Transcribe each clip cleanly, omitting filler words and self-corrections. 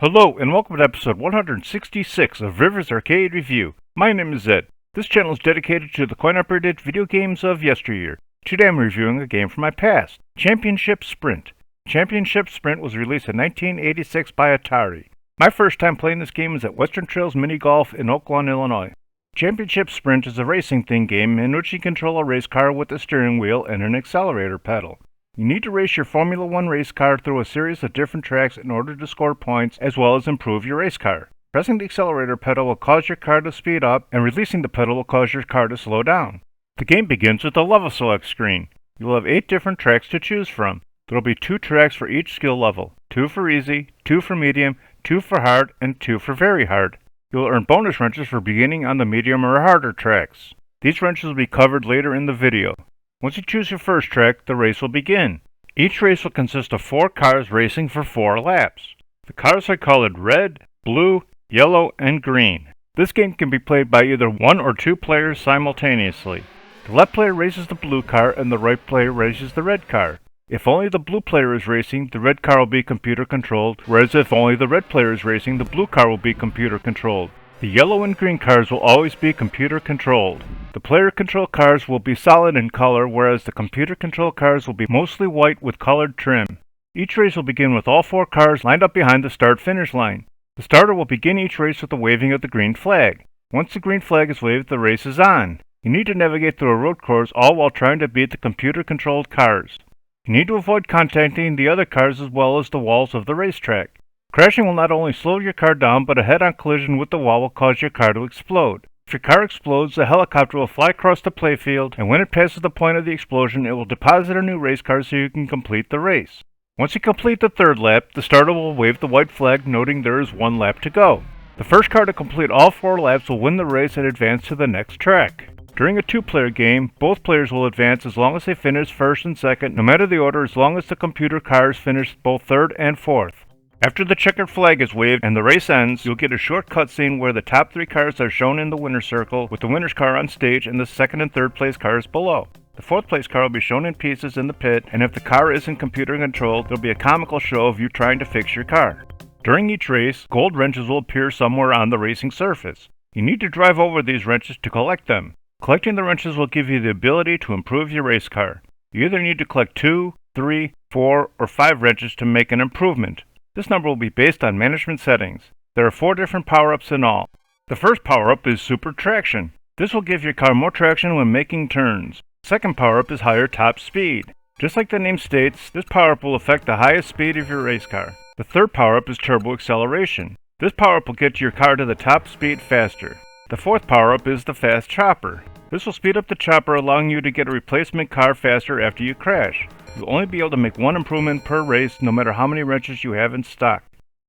Hello and welcome to episode 166 of Rivers Arcade Review. My name is Ed. This channel is dedicated to the coin-operated video games of yesteryear. Today I'm reviewing a game from my past, Championship Sprint. Championship Sprint was released in 1986 by Atari. My first time playing this game was at Western Trails Mini Golf in Oak Lawn, Illinois. Championship Sprint is a racing-themed game in which you control a race car with a steering wheel and an accelerator pedal. You need to race your Formula 1 race car through a series of different tracks in order to score points as well as improve your race car. Pressing the accelerator pedal will cause your car to speed up, and releasing the pedal will cause your car to slow down. The game begins with a level select screen. You will have 8 different tracks to choose from. There will be 2 tracks for each skill level, 2 for easy, 2 for medium, 2 for hard, and 2 for very hard. You will earn bonus wrenches for beginning on the medium or harder tracks. These wrenches will be covered later in the video. Once you choose your first track, the race will begin. Each race will consist of 4 cars racing for 4 laps. The cars are colored red, blue, yellow, and green. This game can be played by either 1 or 2 players simultaneously. The left player races the blue car and the right player races the red car. If only the blue player is racing, the red car will be computer controlled, whereas if only the red player is racing, the blue car will be computer controlled. The yellow and green cars will always be computer controlled. The player control cars will be solid in color, whereas the computer control cars will be mostly white with colored trim. Each race will begin with all 4 cars lined up behind the start-finish line. The starter will begin each race with the waving of the green flag. Once the green flag is waved, the race is on. You need to navigate through a road course, all while trying to beat the computer-controlled cars. You need to avoid contacting the other cars as well as the walls of the racetrack. Crashing will not only slow your car down, but a head-on collision with the wall will cause your car to explode. If your car explodes, the helicopter will fly across the playfield, and when it passes the point of the explosion, it will deposit a new race car so you can complete the race. Once you complete the 3rd lap, the starter will wave the white flag, noting there is 1 lap to go. The first car to complete all 4 laps will win the race and advance to the next track. During a 2-player game, both players will advance as long as they finish 1st and 2nd, no matter the order, as long as the computer cars finish both 3rd and 4th. After the checkered flag is waved and the race ends, you'll get a short cutscene where the top 3 cars are shown in the winner's circle, with the winner's car on stage and the 2nd and 3rd place cars below. The 4th place car will be shown in pieces in the pit, and if the car isn't computer controlled, there'll be a comical show of you trying to fix your car. During each race, gold wrenches will appear somewhere on the racing surface. You need to drive over these wrenches to collect them. Collecting the wrenches will give you the ability to improve your race car. You either need to collect 2, 3, 4, or 5 wrenches to make an improvement. This number will be based on management settings. There are 4 different power-ups in all. The first power-up is Super Traction. This will give your car more traction when making turns. Second power-up is Higher Top Speed. Just like the name states, this power-up will affect the highest speed of your race car. The third power-up is Turbo Acceleration. This power-up will get your car to the top speed faster. The 4th power-up is the Fast Chopper. This will speed up the chopper, allowing you to get a replacement car faster after you crash. You'll only be able to make 1 improvement per race, no matter how many wrenches you have in stock.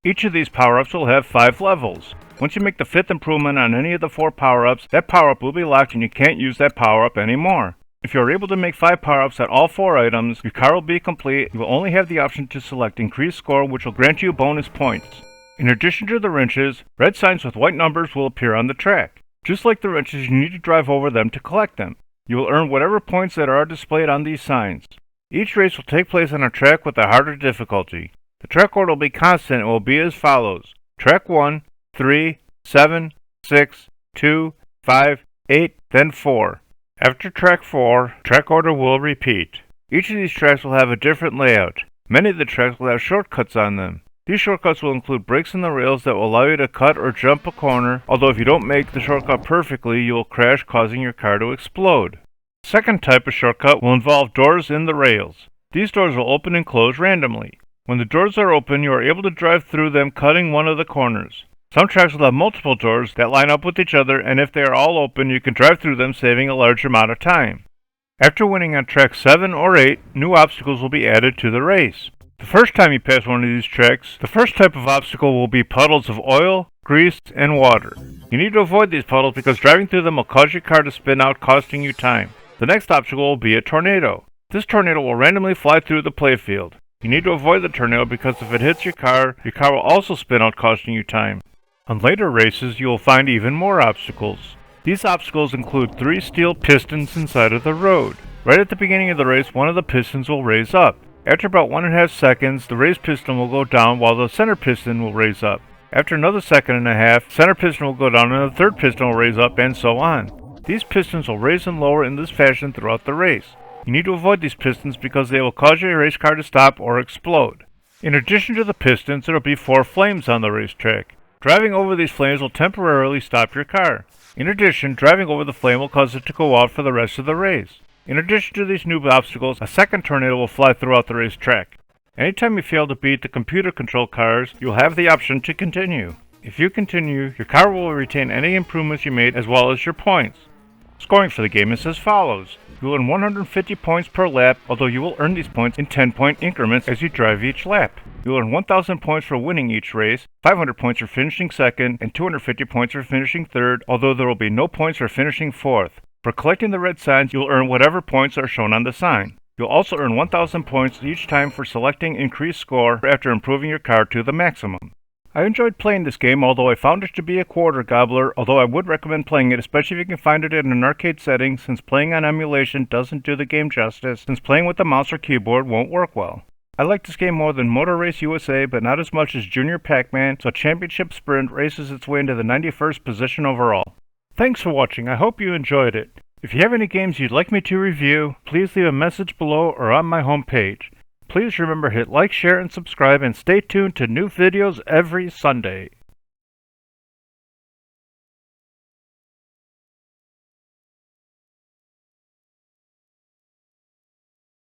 Each of these power-ups will have 5 levels. Once you make the 5th improvement on any of the 4 power-ups, that power-up will be locked and you can't use that power-up anymore. If you are able to make 5 power-ups on all 4 items, your car will be complete. You will only have the option to select Increase Score, which will grant you bonus points. In addition to the wrenches, red signs with white numbers will appear on the track. Just like the wrenches, you need to drive over them to collect them. You will earn whatever points that are displayed on these signs. Each race will take place on a track with a harder difficulty. The track order will be constant and will be as follows: Track 1, 3, 7, 6, 2, 5, 8, then 4. After Track 4, track order will repeat. Each of these tracks will have a different layout. Many of the tracks will have shortcuts on them. These shortcuts will include breaks in the rails that will allow you to cut or jump a corner, although if you don't make the shortcut perfectly, you will crash, causing your car to explode. Second type of shortcut will involve doors in the rails. These doors will open and close randomly. When the doors are open, you are able to drive through them, cutting one of the corners. Some tracks will have multiple doors that line up with each other, and if they are all open, you can drive through them, saving a large amount of time. After winning on track 7 or 8, new obstacles will be added to the race. The first time you pass one of these tracks, the first type of obstacle will be puddles of oil, grease, and water. You need to avoid these puddles because driving through them will cause your car to spin out, costing you time. The next obstacle will be a tornado. This tornado will randomly fly through the playfield. You need to avoid the tornado because if it hits your car will also spin out, costing you time. On later races, you will find even more obstacles. These obstacles include 3 steel pistons inside of the road. Right at the beginning of the race, one of the pistons will raise up. After about 1.5 seconds, the raised piston will go down while the center piston will raise up. After another 1.5 seconds, center piston will go down and the third piston will raise up, and so on. These pistons will raise and lower in this fashion throughout the race. You need to avoid these pistons because they will cause your race car to stop or explode. In addition to the pistons, there will be 4 flames on the racetrack. Driving over these flames will temporarily stop your car. In addition, driving over the flame will cause it to go out for the rest of the race. In addition to these new obstacles, a second tornado will fly throughout the racetrack. Anytime you fail to beat the computer-controlled cars, you'll have the option to continue. If you continue, your car will retain any improvements you made as well as your points. Scoring for the game is as follows. You will earn 150 points per lap, although you will earn these points in 10-point increments as you drive each lap. You will earn 1,000 points for winning each race, 500 points for finishing second, and 250 points for finishing third, although there will be no points for finishing fourth. For collecting the red signs, you will earn whatever points are shown on the sign. You'll also earn 1,000 points each time for selecting increased score after improving your car to the maximum. I enjoyed playing this game, although I found it to be a quarter gobbler, although I would recommend playing it, especially if you can find it in an arcade setting, since playing on emulation doesn't do the game justice, since playing with the mouse or keyboard won't work well. I like this game more than Motor Race USA, but not as much as Junior Pac-Man, so Championship Sprint races its way into the 91st position overall. Thanks for watching, I hope you enjoyed it. If you have any games you'd like me to review, please leave a message below or on my homepage. Please remember to hit like, share, and subscribe, and stay tuned to new videos every Sunday.